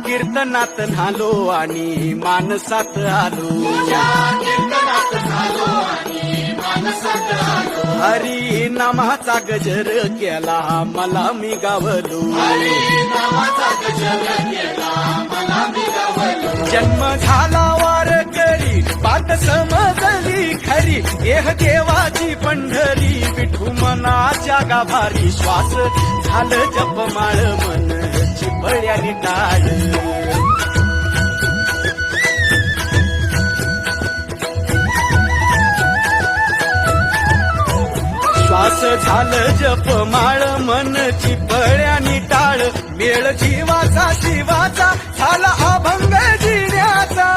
कीर्तनात न्हालो आणि मानसात आलो. हरी नामाचा गजर केला मला मी गावलो. जन्म झाला वारकरी पाठ समजली खरी. देह देवाची पंढरी विठू मनाच्या गाभारी. श्वास झालं जपमाळ मन चिपळ्यानी टाळ. श्वास झालं जपमाळ मन चिपळ्यानी टाळ. मेळ जीवाचा शिवाचा झाला अभंग जिण्याचा.